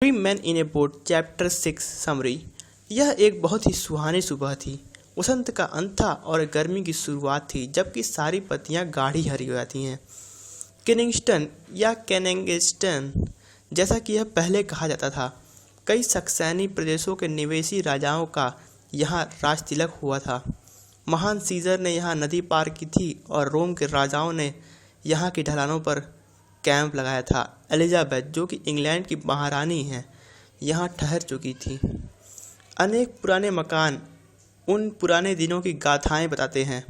3 Men in a Boat chapter 6 summary. यह एक बहुत ही सुहानी सुबह थी। वसंत का अंत था और गर्मी की शुरुआत थी, जबकि सारी पत्तियां गाढ़ी हरी हो जाती हैं। केनिंगस्टन या केनिंगस्टन, जैसा कि यह पहले कहा जाता था, कई सक्सेनी प्रदेशों के निवेशी राजाओं का यहाँ राज तिलक हुआ था। महान सीजर ने यहाँ नदी पार की थी और रोम के राजाओं ने यहाँ की ढलानों पर कैंप लगाया था। एलिजाबेथ, जो कि इंग्लैंड की महारानी हैं, यहाँ ठहर चुकी थी। अनेक पुराने मकान उन पुराने दिनों की गाथाएं बताते हैं,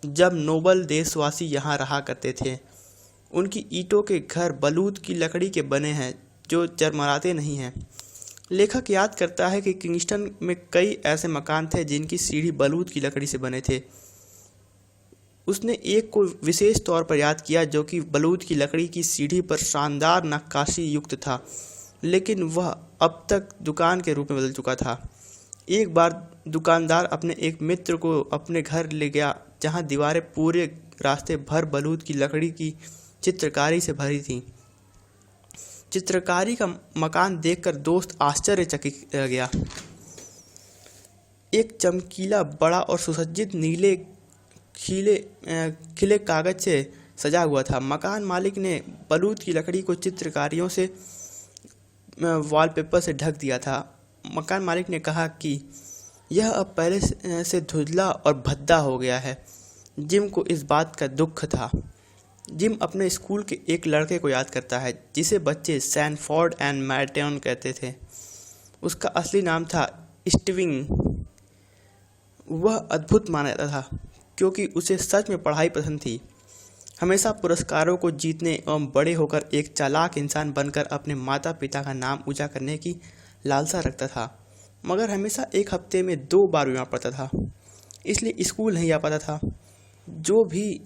जब नोबल देशवासी यहाँ रहा करते थे। उनकी ईंटों के घर बलूत की लकड़ी के बने हैं, जो चरमराते नहीं हैं। लेखक याद करता है कि किंगस्टन में कई ऐसे मकान थे जिनकी सीढ़ी बलूत की लकड़ी से बने थे। उसने एक को विशेष तौर पर याद किया, जो कि बलूत की लकड़ी की सीढ़ी पर शानदार नक्काशी युक्त था, लेकिन वह अब तक दुकान के रूप में बदल चुका था। एक बार दुकानदार अपने एक मित्र को अपने घर ले गया, जहां दीवारें पूरे रास्ते भर बलूत की लकड़ी की चित्रकारी से भरी थीं। चित्रकारी का मकान देखकर दोस्त आश्चर्यचकित रह गया। एक चमकीला, बड़ा और सुसज्जित नीले खिले कागज से सजा हुआ था। मकान मालिक ने बलूत की लकड़ी को चित्रकारियों से वॉलपेपर से ढक दिया था। मकान मालिक ने कहा कि यह अब पहले से धुंधला और भद्दा हो गया है। जिम को इस बात का दुख था। जिम अपने स्कूल के एक लड़के को याद करता है, जिसे बच्चे सैनफोर्ड एंड मैटन कहते थे। उसका असली नाम था स्टीविंग। वह अद्भुत माना जाता था, क्योंकि उसे सच में पढ़ाई पसंद थी। हमेशा पुरस्कारों को जीतने एवं बड़े होकर एक चालाक इंसान बनकर अपने माता पिता का नाम ऊंचा करने की लालसा रखता था, मगर हमेशा एक हफ्ते में 2 बार बीमार पड़ता था, इसलिए स्कूल नहीं आ पाता था। जो भी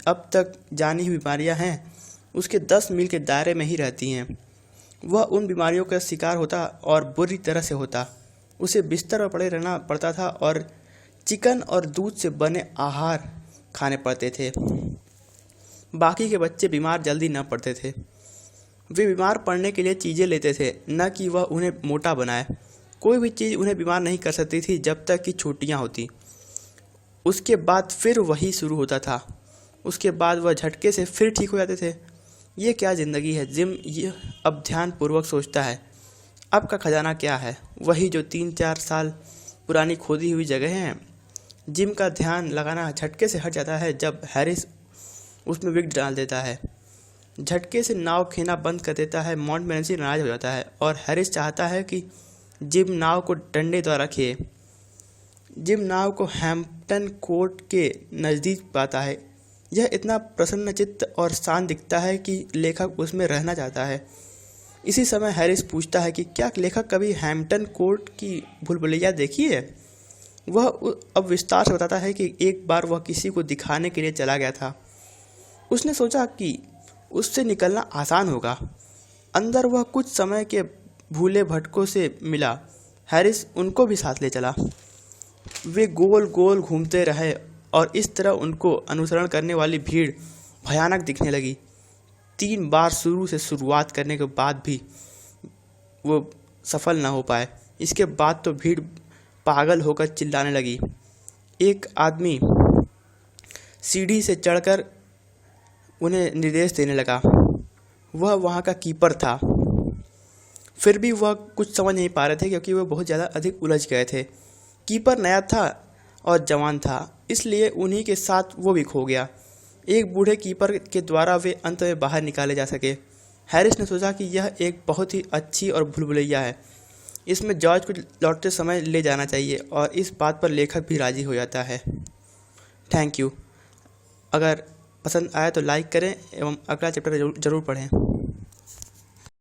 अब तक जानी हुई बीमारियां हैं, उसके 10 मील के दायरे में ही रहती हैं। वह उन बीमारियों का शिकार होता और बुरी तरह से होता। उसे बिस्तर पर पड़े रहना पड़ता था और चिकन और दूध से बने आहार खाने पड़ते थे। बाकी के बच्चे बीमार जल्दी न पड़ते थे। वे बीमार पड़ने के लिए चीज़ें लेते थे, न कि वह उन्हें मोटा बनाए। कोई भी चीज़ उन्हें बीमार नहीं कर सकती थी जब तक कि छुट्टियां होती। उसके बाद फिर वही शुरू होता था। उसके बाद वह झटके से फिर ठीक हो जाते थे। ये क्या ज़िंदगी है? जिम ये अब ध्यानपूर्वक सोचता है। अब का खजाना क्या है? वही जो 3-4 साल पुरानी खोदी हुई जगह हैं। जिम का ध्यान लगाना झटके से हट जाता है जब हैरिस उसमें विग डाल देता है। झटके से नाव खेना बंद कर देता है। मॉन्टमोरेंसी नाराज हो जाता है और हैरिस चाहता है कि जिम नाव को डंडे द्वारा खेए। जिम नाव को हैम्पटन कोर्ट के नज़दीक पाता है। यह इतना प्रसन्नचित्त और शांत दिखता है कि लेखक उसमें रहना चाहता है। इसी समय हैरिस पूछता है कि क्या लेखक कभी हैम्पटन कोर्ट की भूलभुलैया देखी है? वह अब विस्तार से बताता है कि एक बार वह किसी को दिखाने के लिए चला गया था। उसने सोचा कि उससे निकलना आसान होगा। अंदर वह कुछ समय के भूले भटकों से मिला। हैरिस उनको भी साथ ले चला। वे गोल गोल घूमते रहे और इस तरह उनको अनुसरण करने वाली भीड़ भयानक दिखने लगी। 3 बार शुरुआत करने के बाद भी वो सफल न हो पाए। इसके बाद तो भीड़ पागल होकर चिल्लाने लगी। एक आदमी सीढ़ी से चढ़कर उन्हें निर्देश देने लगा। वह वहाँ का कीपर था। फिर भी वह कुछ समझ नहीं पा रहे थे, क्योंकि वह बहुत ज़्यादा अधिक उलझ गए थे। कीपर नया था और जवान था, इसलिए उन्हीं के साथ वो भी खो गया। एक बूढ़े कीपर के द्वारा वे अंत में बाहर निकाले जा सके। हैरिस ने सोचा कि यह एक बहुत ही अच्छी और भूलभुलैया है। इसमें जॉर्ज को लौटते समय ले जाना चाहिए, और इस बात पर लेखक भी राज़ी हो जाता है। Thank you. अगर पसंद आया तो लाइक करें एवं अगला चैप्टर ज़रूर पढ़ें।